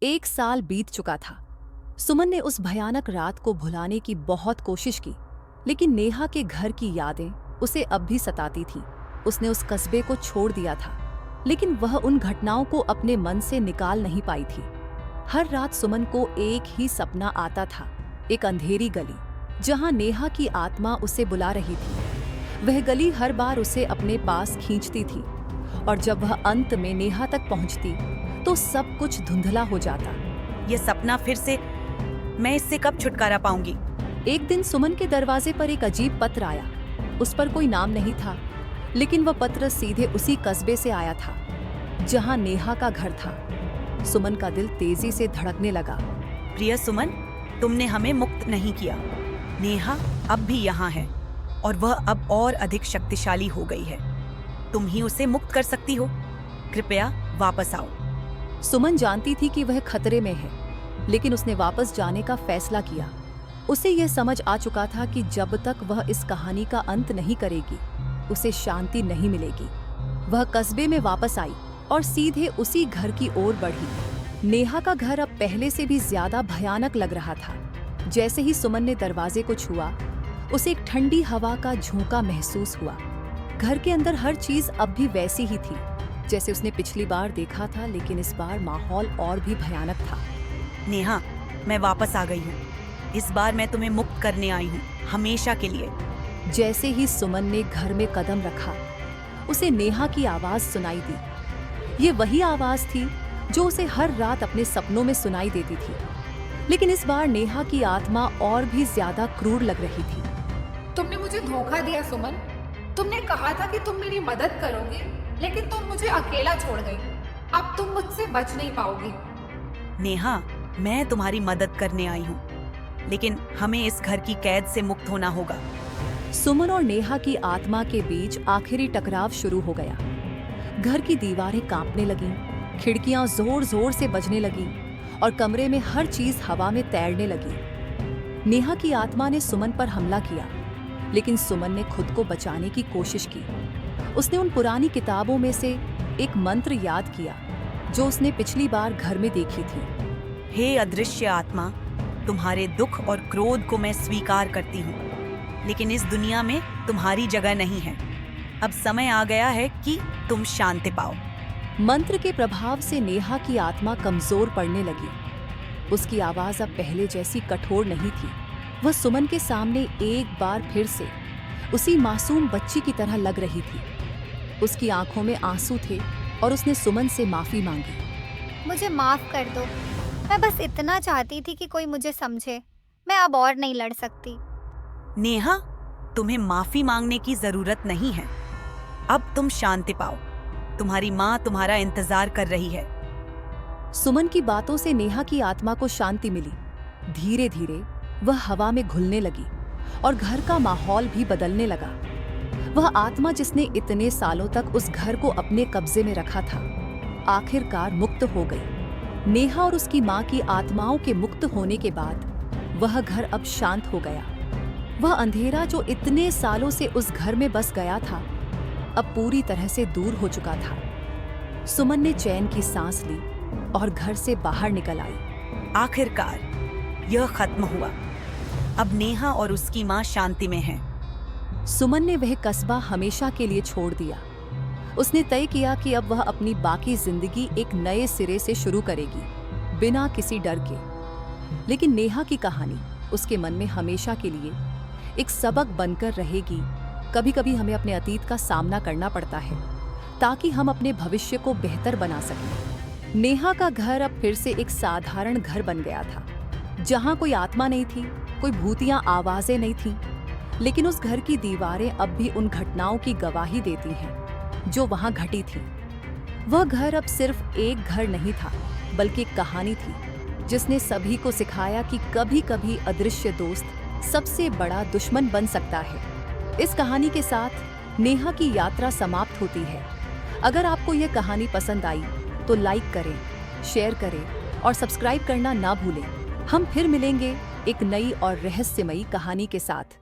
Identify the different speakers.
Speaker 1: 1 साल बीत चुका था। सुमन ने उस भयानक रात को भुलाने की बहुत कोशिश की, लेकिन नेहा के घर की यादें उसे अब भी सताती थीं। उसने उस कस्बे को छोड़ दिया था, लेकिन वह उन घटनाओं को अपने मन से निकाल नहीं पाई थी। हर रात सुमन को एक ही सपना आता था, एक अंधेरी गली जहां नेहा की आत्मा उसे बुला रही थी। वह गली हर बार उसे अपने पास खींचती थी, और जब वह अंत में नेहा तक पहुंचती तो सब कुछ धुंधला हो जाता।
Speaker 2: ये सपना फिर से, मैं इससे कब छुटकारा पाऊंगी?
Speaker 1: एक दिन सुमन के दरवाजे पर एक अजीब पत्र आया। उस पर कोई नाम नहीं था, लेकिन वह पत्र सीधे उसी कस्बे से आया था जहां नेहा का घर था। सुमन का दिल तेजी से धड़कने लगा।
Speaker 2: प्रिय सुमन, तुमने हमें मुक्त नहीं किया। नेहा अब भी यहाँ है, और वह अब और अधिक शक्तिशाली हो गई है। तुम ही उसे मुक्त कर सकती हो। कृपया वापस आओ।
Speaker 1: सुमन जानती थी कि वह खतरे में है, लेकिन उसने वापस जाने का फैसला किया। उसे यह समझ आ चुका था कि जब तक वह इस कहानी का अंत नहीं करेगी, उसे शांति नहीं मिलेगी। वह कस्बे में वापस आई और सीधे उसी घर की ओर बढ़ी। नेहा का घर अब पहले से भी ज्यादा भयानक लग रहा था। जैसे ही सुमन ने दरवाजे को छुआ, उसे एक ठंडी हवा का झोंका महसूस हुआ। घर के अंदर हर चीज अब भी वैसी ही थी जैसे उसने पिछली बार देखा था, लेकिन इस बार माहौल और भी भयानक था।
Speaker 2: नेहा, मैं वापस आ गई हूँ। इस बार मैं तुम्हें मुक्त करने आई हूँ, हमेशा के लिए।
Speaker 1: जैसे ही सुमन ने घर में कदम रखा, उसे नेहा की आवाज सुनाई दी। ये वही आवाज थी जो उसे हर रात अपने सपनों में सुनाई देती थी, लेकिन इस बार नेहा की आत्मा और भी ज्यादा क्रूर लग रही थी।
Speaker 3: तुमने मुझे धोखा दिया सुमन। तुमने कहा था कि तुम मेरी मदद करोगे, लेकिन तुम मुझे अकेला छोड़ गई। अब तुम मुझसे बच नहीं पाओगी।
Speaker 2: नेहा, मैं तुम्हारी मदद करने आई हूँ, लेकिन हमें इस घर की कैद से मुक्त होना होगा।
Speaker 1: सुमन और नेहा की आत्मा के बीच आखिरी टकराव शुरू हो गया। घर की दीवारें कांपने लगीं, खिड़कियां जोर जोर से बजने लगीं, और कमरे में हर चीज हवा में तैरने लगी। नेहा की आत्मा ने सुमन पर हमला किया, लेकिन सुमन ने खुद को बचाने की कोशिश की। उसने उन पुरानी किताबों में से एक मंत्र याद किया जो उसने पिछली बार घर में देखी थी।
Speaker 2: हे अदृश्य आत्मा, तुम्हारे दुख और क्रोध को मैं स्वीकार करती हूँ, लेकिन इस दुनिया में तुम्हारी जगह नहीं है। अब समय आ गया है कि तुम शांति पाओ।
Speaker 1: मंत्र के प्रभाव से नेहा की आत्मा कमजोर पड़ने लगी। उसकी आवाज अब पहले जैसी कठोर नहीं थी। वह सुमन के सामने एक बार फिर से उसी मासूम बच्ची की तरह लग रही थी। उसकी आंखों में आंसू थे और उसने सुमन से माफी मांगी।
Speaker 4: मुझे माफ कर दो। मैं बस इतना चाहती थी कि कोई मुझे समझे। मैं अब और नहीं लड़ सकती।
Speaker 2: नेहा, तुम्हें माफी मांगने की जरूरत नहीं है। अब तुम शांति पाओ। तुम्हारी माँ तुम्हारा इंतजार कर रही है।
Speaker 1: सुमन की बातों से नेहा की आत्मा को शांति मिली। धीरे धीरे वह हवा में घुलने लगी और घर का माहौल भी बदलने लगा। वह आत्मा जिसने इतने सालों तक उस घर को अपने कब्जे में रखा था, आखिरकार मुक्त हो गई। नेहा और उसकी माँ की आत्माओं के मुक्त होने के बाद वह घर अब शांत हो गया। वह अंधेरा जो इतने सालों से उस घर में बस गया था, अब पूरी तरह से दूर हो चुका था। सुमन ने चैन की सांस ली और घर से बाहर निकल आई।
Speaker 2: आखिरकार यह खत्म हुआ। अब नेहा और उसकी माँ शांति में हैं।
Speaker 1: सुमन ने वह कस्बा हमेशा के लिए छोड़ दिया। उसने तय किया कि अब वह अपनी बाकी जिंदगी एक नए सिरे से शुरू करेगी, बिना किसी डर के। लेकिन नेहा की कहानी उसके मन में हमेशा के लिए एक सबक बनकर रहेगी। कभी कभी हमें अपने अतीत का सामना करना पड़ता है ताकि हम अपने भविष्य को बेहतर बना सकें। नेहा का घर अब फिर से एक साधारण घर बन गया था, जहां कोई आत्मा नहीं थी, कोई भूतियां आवाजें नहीं थीं, लेकिन उस घर की दीवारें अब भी उन घटनाओं की गवाही देती हैं जो वहां घटी थी। वह घर अब सिर्फ एक घर नहीं था, बल्कि एक कहानी थी जिसने सभी को सिखाया कि कभी कभी अदृश्य दोस्त सबसे बड़ा दुश्मन बन सकता है। इस कहानी के साथ नेहा की यात्रा समाप्त होती है। अगर आपको यह कहानी पसंद आई तो लाइक करें, शेयर करें और सब्सक्राइब करना ना भूलें। हम फिर मिलेंगे एक नई और रहस्यमयी कहानी के साथ।